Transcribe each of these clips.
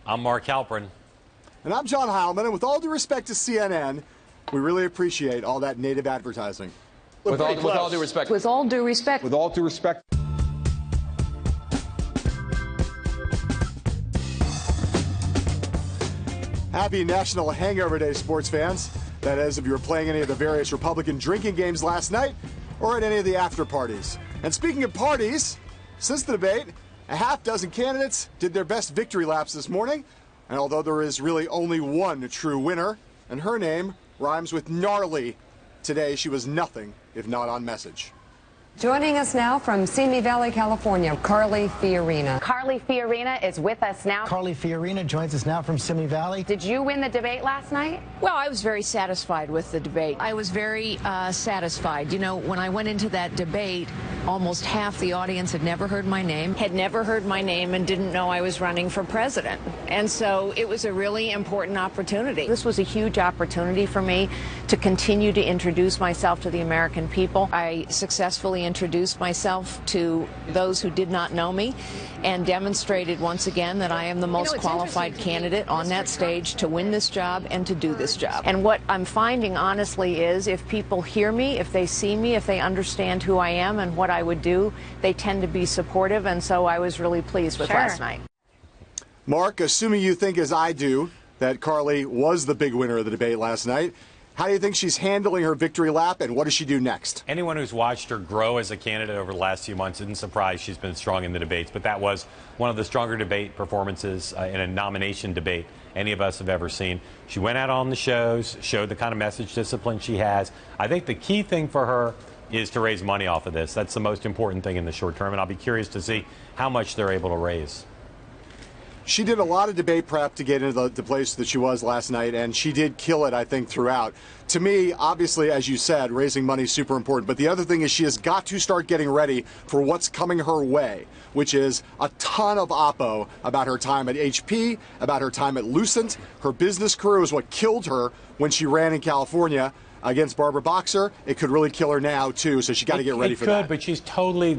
I'm Mark Halperin. And I'm John Heilemann, and with all due respect to CNN, we really appreciate all that native advertising. With all due respect. With all due respect. With all due respect. Happy National Hangover Day, sports fans. That is, if you were playing any of the various Republican drinking games last night or at any of the after parties. And speaking of parties, since the debate, a half dozen candidates did their best victory laps this morning. And although there is really only one true winner, and her name rhymes with gnarly, today she was nothing if not on message. Joining us now from Simi Valley, California, Carly Fiorina. Carly Fiorina is with us now. Carly Fiorina joins us now from Simi Valley. Did you win the debate last night? Well, I was very satisfied with the debate. I was very satisfied. You know, when I went into that debate, almost half the audience had never heard my name, and didn't know I was running for president. And so it was a really important opportunity. This was a huge opportunity for me to continue to introduce myself to the American people. I successfully introduced myself to those who did not know me and demonstrated once again that I am the most qualified candidate on that stage to win this job and to do this job. And what I'm finding, honestly, is if people hear me, if they see me, if they understand who I am and what I would do, they tend to be supportive, and so I was really pleased with last night. Mark, assuming you think as I do that Carly was the big winner of the debate last night, how do you think she's handling her victory lap, and what does she do next? Anyone who's watched her grow as a candidate over the last few months isn't surprised she's been strong in the debates, but that was one of the stronger debate performances in a nomination debate any of us have ever seen. She went out on the shows, showed the kind of message discipline she has. I think the key thing for her is to raise money off of this. That's the most important thing in the short term, and I'll be curious to see how much they're able to raise. She did a lot of debate prep to get into the place that she was last night, and she did kill it, I think, throughout. To me, obviously, as you said, raising money is super important. But the other thing is she has got to start getting ready for what's coming her way, which is a ton of oppo about her time at HP, about her time at Lucent. Her business career is what killed her when she ran in California against Barbara Boxer. It could really kill her now, too, so she got to get ready for that. It could, but she's totally,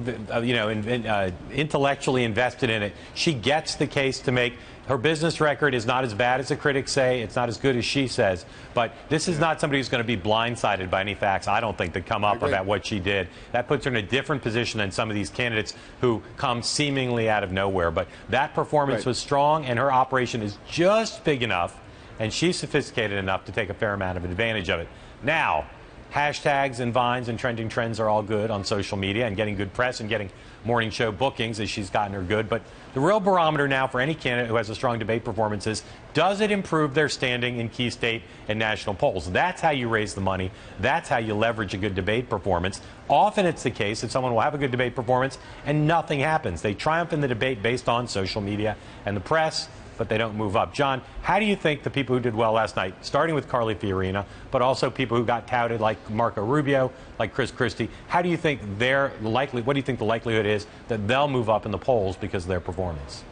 intellectually invested in it. She gets the case to make. Her business record is not as bad as the critics say. It's not as good as she says. But this is not somebody who's going to be blindsided by any facts, I don't think, that come up about what she did. That puts her in a different position than some of these candidates who come seemingly out of nowhere. But that performance was strong, and her operation is just big enough, and she's sophisticated enough to take a fair amount of advantage of it. Now, hashtags and vines and trending trends are all good on social media, and getting good press and getting morning show bookings as she's gotten her good. But the real barometer now for any candidate who has a strong debate performance is, does it improve their standing in key state and national polls? That's how you raise the money. That's how you leverage a good debate performance. Often it's the case that someone will have a good debate performance and nothing happens. They triumph in the debate based on social media and the press, but they don't move up. John, how do you think the people who did well last night, starting with Carly Fiorina, but also people who got touted like Marco Rubio, like Chris Christie, how do you think what do you think the likelihood is that they'll move up in the polls because of their performance?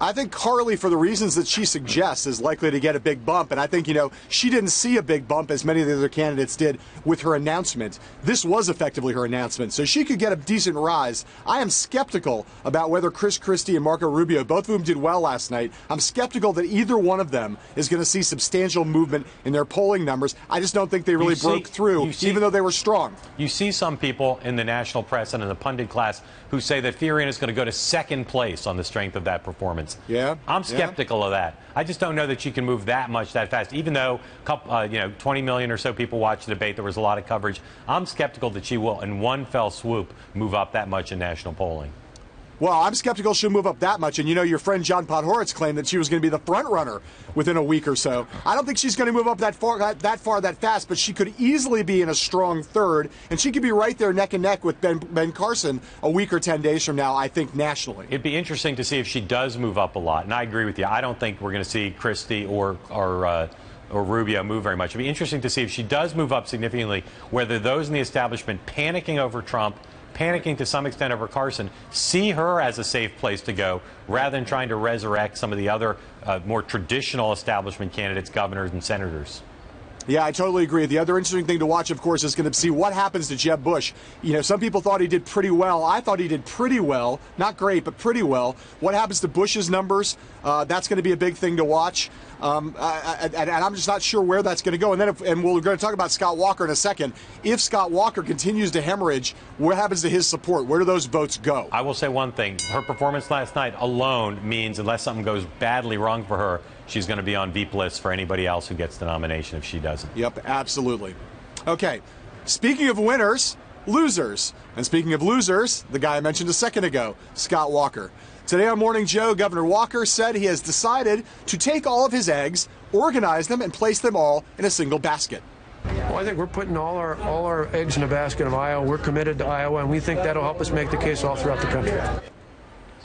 I think Carly, for the reasons that she suggests, is likely to get a big bump. And I think, she didn't see a big bump as many of the other candidates did with her announcement. This was effectively her announcement. So she could get a decent rise. I am skeptical about whether Chris Christie and Marco Rubio, both of whom did well last night, I'm skeptical that either one of them is going to see substantial movement in their polling numbers. I just don't think they really broke through, even though they were strong. You see some people in the national press and in the pundit class who say that Fiorina is going to go to second place on the strength of that performance. Yeah, I'm skeptical of that. I just don't know that she can move that much that fast. Even though 20 million or so people watched the debate, there was a lot of coverage. I'm skeptical that she will, in one fell swoop, move up that much in national polling. Well, I'm skeptical she'll move up that much. And your friend John Podhoretz claimed that she was going to be the front runner within a week or so. I don't think she's going to move up that far, that fast, but she could easily be in a strong third, and she could be right there neck and neck with Ben Carson a week or 10 days from now, I think, nationally. It'd be interesting to see if she does move up a lot. And I agree with you. I don't think we're going to see Christie or Rubio move very much. It'd be interesting to see if she does move up significantly, whether those in the establishment panicking over Trump, panicking to some extent over Carson, see her as a safe place to go rather than trying to resurrect some of the other more traditional establishment candidates, governors and senators. Yeah, I totally agree. The other interesting thing to watch, of course, is going to see what happens to Jeb Bush. You know, some people thought he did pretty well. I thought he did pretty well. Not great, but pretty well. What happens to Bush's numbers? That's going to be a big thing to watch. And I'm just not sure where that's going to go. And then, we're going to talk about Scott Walker in a second. If Scott Walker continues to hemorrhage, what happens to his support? Where do those votes go? I will say one thing. Her performance last night alone means, unless something goes badly wrong for her, she's going to be on veep lists for anybody else who gets the nomination if she doesn't. Yep, absolutely. Okay, speaking of winners, losers. And speaking of losers, the guy I mentioned a second ago, Scott Walker. Today on Morning Joe, Governor Walker said he has decided to take all of his eggs, organize them, and place them all in a single basket. Well, I think we're putting all our eggs in a basket of Iowa. We're committed to Iowa, and we think that'll help us make the case all throughout the country.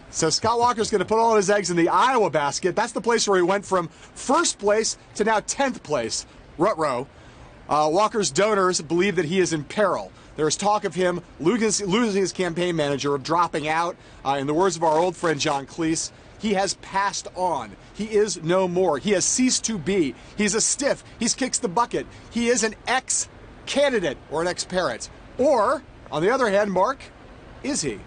So Scott Walker's going to put all his eggs in the Iowa basket. That's the place where he went from first place to now 10th place. Ruh-roh. Walker's donors believe that he is in peril. There's talk of him losing his campaign manager, of dropping out. In the words of our old friend John Cleese, he has passed on. He is no more. He has ceased to be. He's a stiff. He's kicks the bucket. He is an ex-candidate or an ex-parrot. Or, on the other hand, Mark, is he?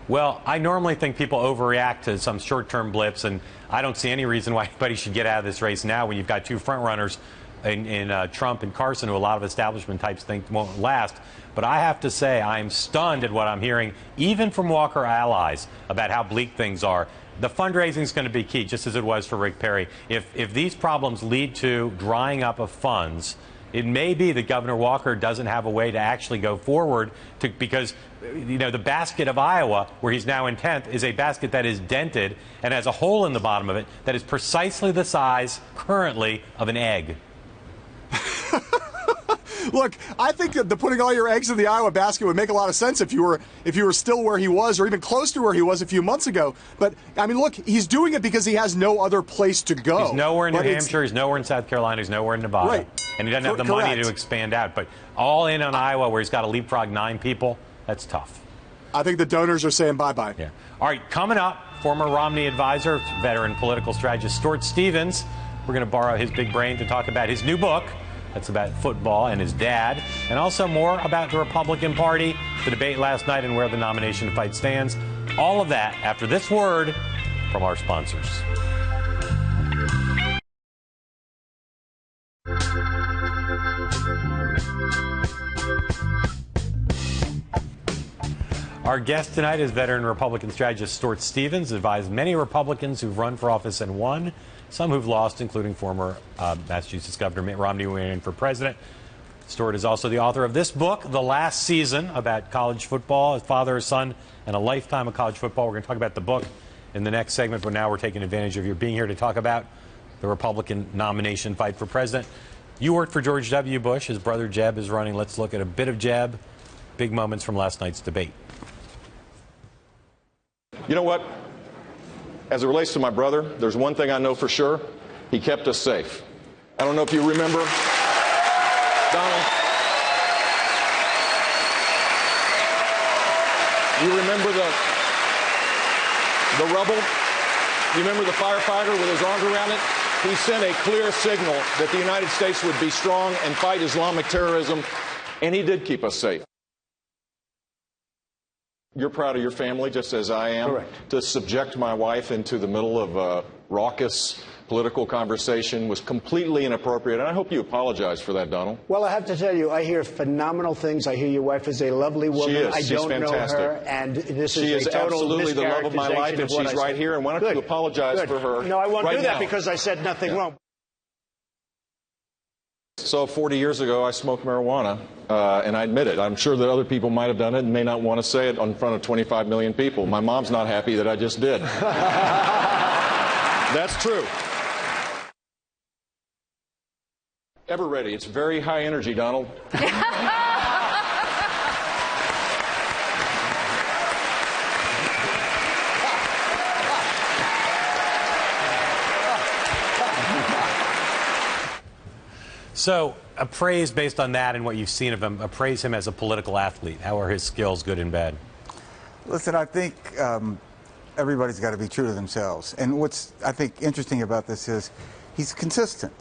Well, I normally think people overreact to some short-term blips, and I don't see any reason why anybody should get out of this race now when you've got two front-runners in Trump and Carson, who a lot of establishment types think won't last. But I have to say, I'm stunned at what I'm hearing, even from Walker allies, about how bleak things are. The fundraising is going to be key, just as it was for Rick Perry. If these problems lead to drying up of funds, it may be that Governor Walker doesn't have a way to actually go forward because, you know, the basket of Iowa, where he's now in 10th, is a basket that is dented and has a hole in the bottom of it that is precisely the size currently of an egg. Look, I think that putting all your eggs in the Iowa basket would make a lot of sense if you were still where he was, or even close to where he was a few months ago. But I mean, look, he's doing it because he has no other place to go. He's nowhere in New Hampshire. He's nowhere in South Carolina. He's nowhere in Nevada. Right. And he doesn't have the money to expand out. But all in on Iowa, where he's got to leapfrog 9 people, that's tough. I think the donors are saying bye-bye. Yeah. All right, coming up, former Romney advisor, veteran political strategist Stuart Stevens. We're going to borrow his big brain to talk about his new book. That's about football and his dad, and also more about the Republican Party, the debate last night, and where the nomination fight stands. All of that after this word from our sponsors. Our guest tonight is veteran Republican strategist Stuart Stevens, advised many Republicans who've run for office and won, some who've lost, including former Massachusetts Governor Mitt Romney winning for president. Stuart is also the author of this book, The Last Season, about college football, a father, a son, and a lifetime of college football. We're going to talk about the book in the next segment, but now we're taking advantage of your being here to talk about the Republican nomination fight for president. You worked for George W. Bush. His brother Jeb is running. Let's look at a bit of Jeb, big moments from last night's debate. You know what? As it relates to my brother, there's one thing I know for sure. He kept us safe. I don't know if you remember, Donald. You remember the rubble? You remember the firefighter with his arms around it? He sent a clear signal that the United States would be strong and fight Islamic terrorism, and he did keep us safe. You're proud of your family, just as I am. Correct. To subject my wife into the middle of a raucous political conversation was completely inappropriate, and I hope you apologize for that, Donald. Well, I have to tell you, I hear phenomenal things. I hear your wife is a lovely woman. She is. I She's don't fantastic. know her, and this she is a total absolutely the love of my life, and she's right here. And why don't you apologize for her? No, I won't right do that now. because I said nothing wrong. So 40 years ago, I smoked marijuana, and I admit it. I'm sure that other people might have done it and may not want to say it in front of 25 million people. My mom's not happy that I just did. That's true. Ever ready. It's very high energy, Donald. So, appraise based on that and what you've seen of him, appraise him as a political athlete. How are his skills, good and bad? Listen, I think everybody's got to be true to themselves. And what's, I think, interesting about this is he's consistent.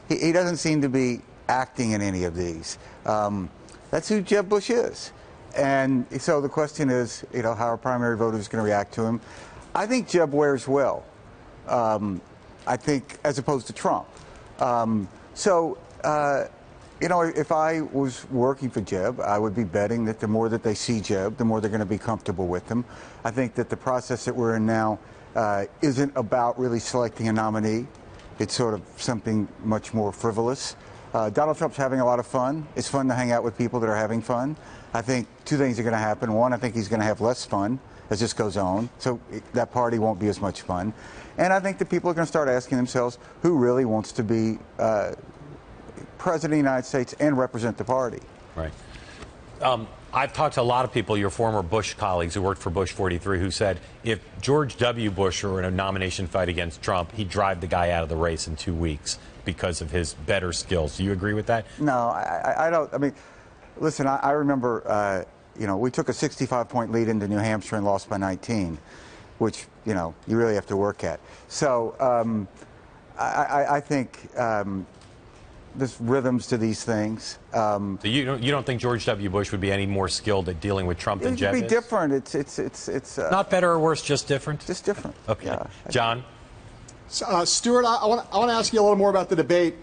He doesn't seem to be acting in any of these. That's who Jeb Bush is. And so the question is, how are primary voters going to react to him? I think Jeb wears well. I think, as opposed to Trump. If I was working for Jeb, I would be betting that the more that they see Jeb, the more they're going to be comfortable with him. I think that the process that we're in now isn't about really selecting a nominee. It's sort of something much more frivolous. Donald Trump's having a lot of fun. It's fun to hang out with people that are having fun. I think two things are going to happen. One, I think he's going to have less fun as this goes on, so that party won't be as much fun. And I think that people are going to start asking themselves who really wants to be president of the United States and represent the party. Right. I've talked to a lot of people, your former Bush colleagues who worked for Bush 43, who said if George W. Bush were in a nomination fight against Trump, he'd drive the guy out of the race in 2 weeks because of his better skills. Do you agree with that? No, I don't. I mean, listen, I remember, we took a 65-point lead into New Hampshire and lost by 19, which, you really have to work at. So I think there's rhythms to these things. So you don't think George W. Bush would be any more skilled at dealing with Trump than Jeb is? It would be different. It's not better or worse, just different? Just different. Okay. Yeah. John? Stuart, I want to ask you a little more about the debate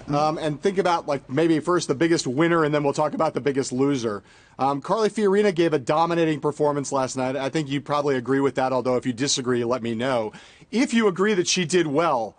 and think about, maybe first the biggest winner, and then we'll talk about the biggest loser. Carly Fiorina gave a dominating performance last night. I think you probably agree with that, although if you disagree, let me know. If you agree that she did well,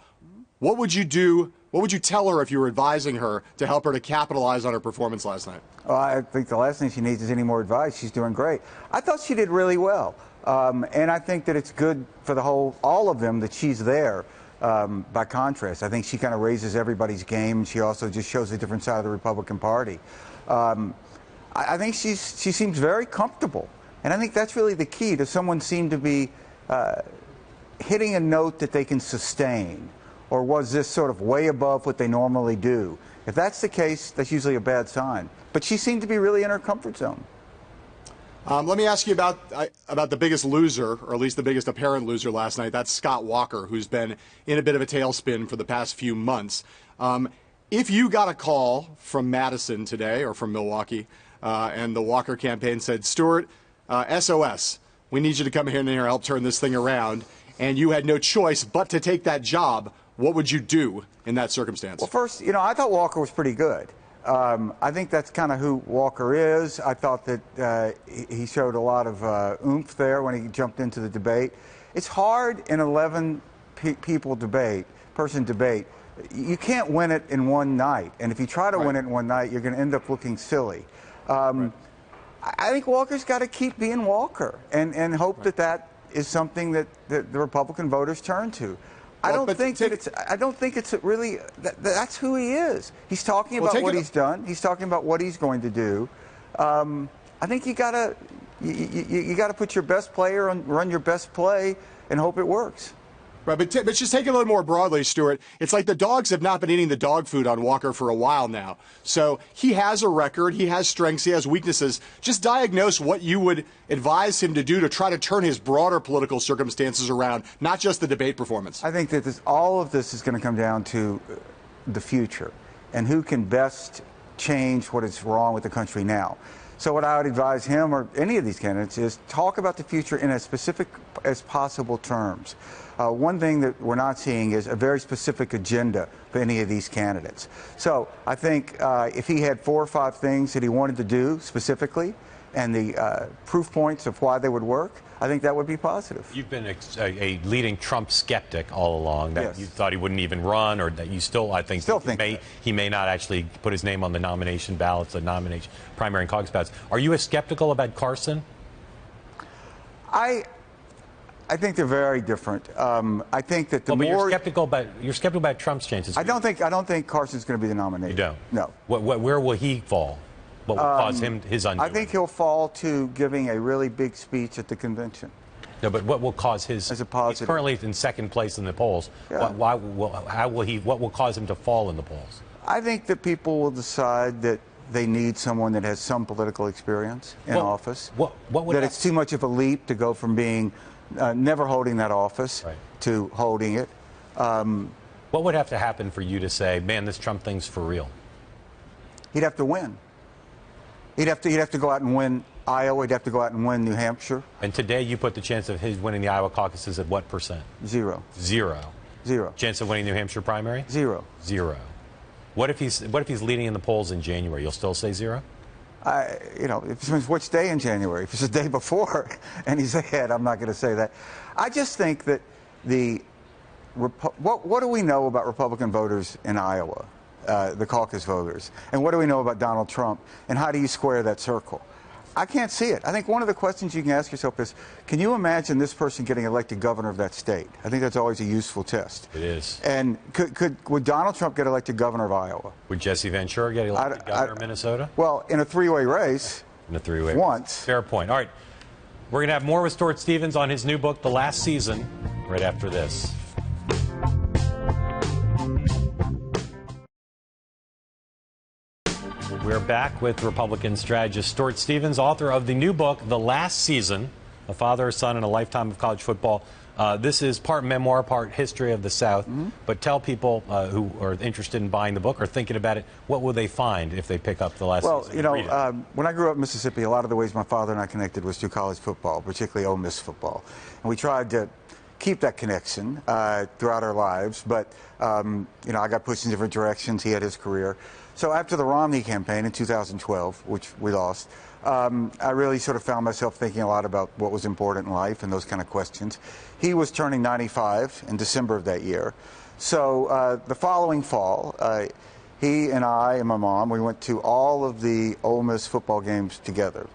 what would you do? What would you tell her if you were advising her to help her to capitalize on her performance last night? Well, I think the last thing she needs is any more advice. She's doing great. I thought she did really well. And I think that it's good for all of them that she's there. By contrast, I think she kind of raises everybody's game. She also just shows a different side of the Republican Party. I think she seems very comfortable. And I think that's really the key. Does someone seem to be hitting a note that they can sustain? Or was this sort of way above what they normally do? If that's the case, that's usually a bad sign. But she seemed to be really in her comfort zone. Let me ask you about the biggest loser, or at least the biggest apparent loser last night. That's Scott Walker, who's been in a bit of a tailspin for the past few months. If you got a call from Madison today or from Milwaukee, and the Walker campaign said, Stuart, SOS, we need you to come here and help turn this thing around, and you had no choice but to take that job, what would you do in that circumstance? Well, first, I thought Walker was pretty good. I think that's kind of who Walker is. I thought that he showed a lot of oomph there when he jumped into the debate. It's hard in 11 person debate. You can't win it in one night. And if you try to win it in one night, you're going to end up looking silly. Right. I think Walker's got to keep being Walker and hope that is something that the Republican voters turn to. I don't think it's really that's who he is. He's talking about what he's done. He's talking about what he's going to do. I think you gotta put your best player and run your best play and hope it works. Right, but just take it a little more broadly, Stuart. It's like the dogs have not been eating the dog food on Walker for a while now. So he has a record, he has strengths, he has weaknesses. Just diagnose what you would advise him to do to try to turn his broader political circumstances around, not just the debate performance. I think that all of this is going to come down to the future and who can best change what is wrong with the country now. So what I would advise him or any of these candidates is talk about the future in as specific as possible terms. One thing that we're not seeing is a very specific agenda for any of these candidates. So I think if he had 4 or 5 things that he wanted to do specifically and the proof points of why they would work, I think that would be positive. You've been a leading Trump skeptic all along, that you thought he wouldn't even run, or that you still, I think, he may not actually put his name on the nomination ballots, the nomination primary and caucus ballots. Are you as skeptical about Carson? I think they're very different. I think that the more you're skeptical about Trump's chances. I don't think Carson's going to be the nominee. You don't? No. Where will he fall? What will cause him his undoing? I think he'll fall to giving a really big speech at the convention. No, but what will cause his? As a positive. He's currently in second place in the polls. Yeah. What will cause him to fall in the polls? I think that people will decide that they need someone that has some political experience in office. That it's too much of a leap to go from being never holding that office to holding it. What would have to happen for you to say, man, this Trump thing's for real? He'd have to win. He'd have to go out and win Iowa. He'd have to go out and win New Hampshire. And today you put the chance of his winning the Iowa caucuses at what percent? 0. 0. 0. Chance of winning New Hampshire primary? 0. 0. What if he's leading in the polls in January? You'll still say 0? You know, it depends which day in January. If it's the day before and he's ahead, I'm not going to say that. I just think that what do we know about Republican voters in Iowa, the caucus voters, and what do we know about Donald Trump, and how do you square that circle? I can't see it. I think one of the questions you can ask yourself is, can you imagine this person getting elected governor of that state? I think that's always a useful test. It is. And would Donald Trump get elected governor of Iowa? Would Jesse Ventura get elected governor of Minnesota? Well, in a three-way race. In a three-way once. Race. Fair point. All right. We're going to have more with Stuart Stevens on his new book, The Last Season, right after this. We're back with Republican strategist Stuart Stevens, author of the new book, The Last Season, A Father, a Son, and a Lifetime of College Football. This is part memoir, part history of the South. But tell people who are interested in buying the book or thinking about it, what will they find if they pick up The Last Season? Well, you know, when I grew up in Mississippi, a lot of the ways my father and I connected was through college football, particularly Ole Miss football. And we tried to keep that connection throughout our lives. But, you know, I got pushed in different directions. He had his career. So after the Romney campaign in 2012, which we lost, I really sort of found myself thinking a lot about what was important in life and those kind of questions. He was turning 95 in December of that year. So the following fall, he and I and my mom, we went to all of the Ole Miss football games together.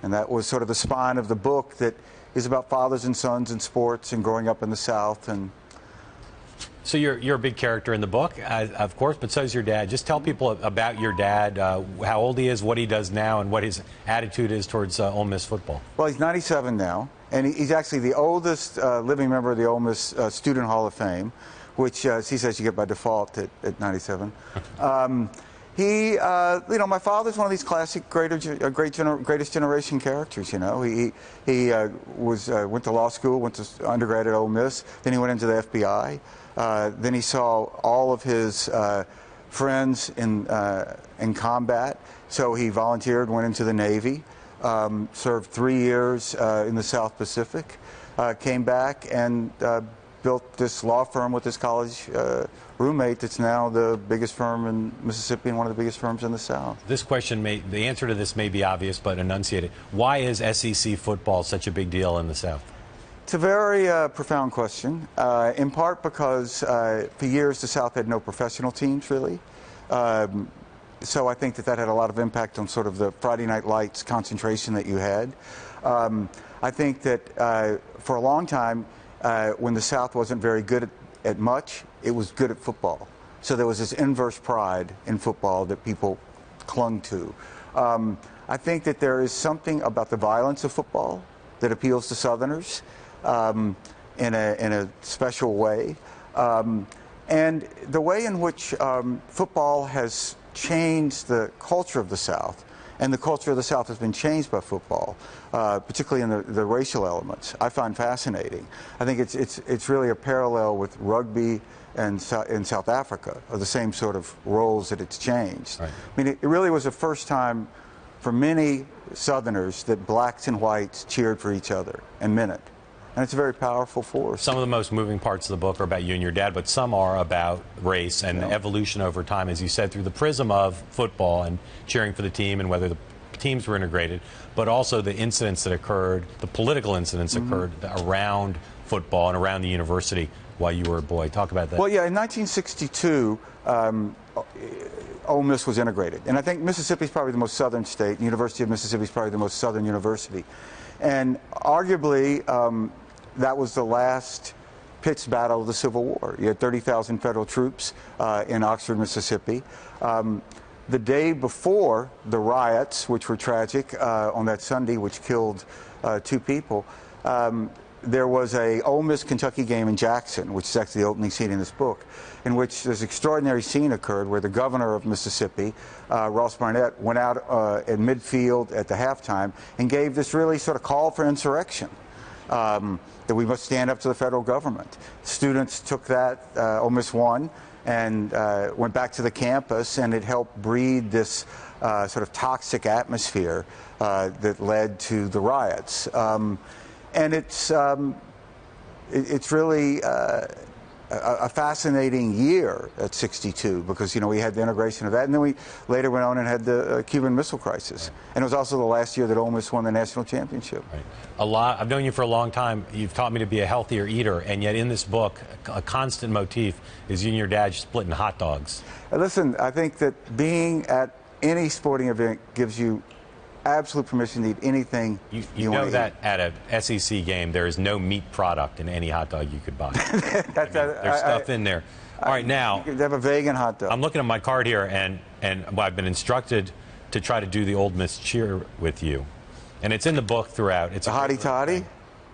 And that was sort of the spine of the book that is about fathers and sons and sports and growing up in the South. And so you're a big character in the book, of course, but so is your dad. Just tell people about your dad, how old he is, what he does now, and what his attitude is towards Ole Miss football. Well, he's 97 now, and he's actually the oldest living member of the Ole Miss Student Hall of Fame, which he says you get by default at 97. You know, my father's one of these classic greatest generation characters. You know, he went to law school, went to undergrad at Ole Miss, then he went into the FBI. Then he saw all of his friends in combat, so he volunteered, went into the Navy, served 3 years in the South Pacific, came back and built this law firm with his college roommate that's now the biggest firm in Mississippi and one of the biggest firms in the South. This question the answer to this may be obvious, but enunciate it. Why is SEC football such a big deal in the South? It's a very profound question, in part because for years the South had no professional teams, really. So I think that had a lot of impact on sort of the Friday Night Lights concentration that you had. I think that for a long time, when the South wasn't very good at much, it was good at football. So there was this inverse pride in football that people clung to. I think that there is something about the violence of football that appeals to Southerners. In a special way, and the way in which football has changed the culture of the South, and the culture of the South has been changed by football, particularly in the racial elements, I find fascinating. I think it's really a parallel with rugby and in South Africa, of the same sort of roles that it's changed. Right. I mean, it really was the first time for many Southerners that blacks and whites cheered for each other and meant it. And it's a very powerful force. Some of the most moving parts of the book are about you and your dad, but some are about race and evolution over time, as you said, through the prism of football and cheering for the team and whether the teams were integrated, but also the incidents that occurred, the political incidents occurred around football and around the university while you were a boy. Talk about that. Well, yeah, in 1962, Ole Miss was integrated. And I think Mississippi is probably the most southern state. The University of Mississippi is probably the most southern university. And arguably, that was the last pitched battle of the Civil War. You had 30,000 federal troops in Oxford, Mississippi. The day before the riots, which were tragic on that Sunday, which killed 2 people, there was a Ole Miss Kentucky game in Jackson, which is actually the opening scene in this book, in which this extraordinary scene occurred where the governor of Mississippi, Ross Barnett, went out at midfield at the halftime and gave this really sort of call for insurrection. that we must stand up to the federal government. Students took that, Ole Miss won, and went back to the campus, and it helped breed this sort of toxic atmosphere that led to the riots. And it's really a fascinating year at 62 because, we had the integration of that, and then we later went on and had the Cuban Missile Crisis. Right. And it was also the last year that Ole Miss won the national championship. Right. I've known you for a long time. You've taught me to be a healthier eater, and yet in this book, a constant motif is you and your dad splitting hot dogs. Listen, I think that being at any sporting event gives you absolute permission to eat anything you want to that eat. at a SEC game there is no meat product in any hot dog you could buy. There's stuff in there. All right, now you could have a vegan hot dog. I'm looking at my card here, and I've been instructed to try to do the Old Miss cheer with you, and it's in the book throughout. It's a hottie toddy.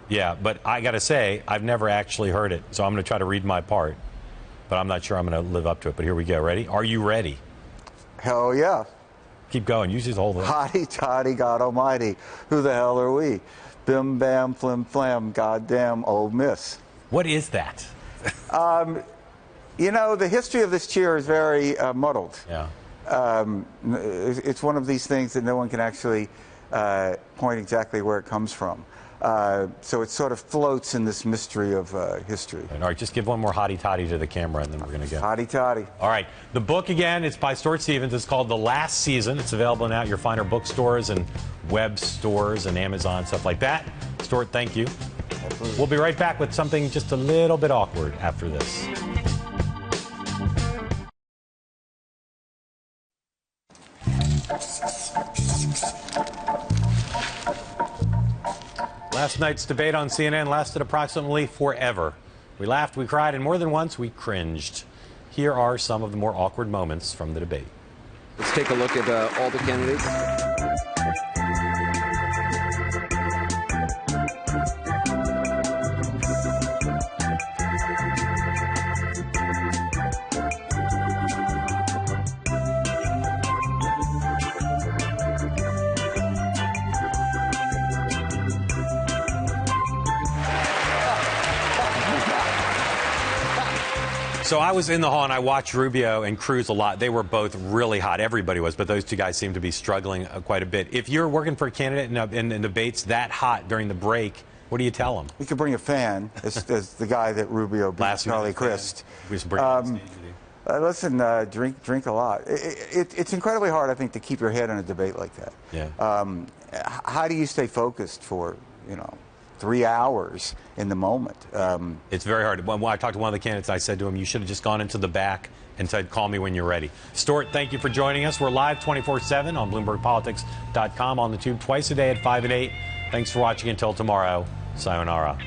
Yeah, but I got to say I've never actually heard it, so I'm going to try to read my part, but I'm not sure I'm going to live up to it. But here we go. Ready? Are you ready? Hell yeah. Keep going. Use his whole thing. Hotty toddy, God Almighty, who the hell are we? Bim bam flim flam, goddamn Ole Miss. What is that? The history of this cheer is very muddled. Yeah. It's one of these things that no one can actually point exactly where it comes from. So it sort of floats in this mystery of history. All right, just give one more hottie toddy to the camera, and then we're going to go. Hottie toddy. All right, the book again, it's by Stuart Stevens. It's called The Last Season. It's available now at your finer bookstores and web stores and Amazon, stuff like that. Stuart, thank you. Absolutely. We'll be right back with something just a little bit awkward after this. Last night's debate on CNN lasted approximately forever. We laughed, we cried, and more than once we cringed. Here are some of the more awkward moments from the debate. Let's take a look at all the candidates. So I was in the hall and I watched Rubio and Cruz a lot. They were both really hot. Everybody was, but those two guys seemed to be struggling quite a bit. If you're working for a candidate in debates that hot during the break, what do you tell them? You could bring a fan, as the guy that Rubio beat, Charlie Crist. Listen, drink a lot. It's incredibly hard, I think, to keep your head in a debate like that. Yeah. How do you stay focused for, 3 hours in the moment? It's very hard. When I talked to one of the candidates, I said to him, you should have just gone into the back and said, call me when you're ready. Stuart, thank you for joining us. We're live 24/7 on BloombergPolitics.com, on the tube twice a day at 5 and 8. Thanks for watching. Until tomorrow, sayonara.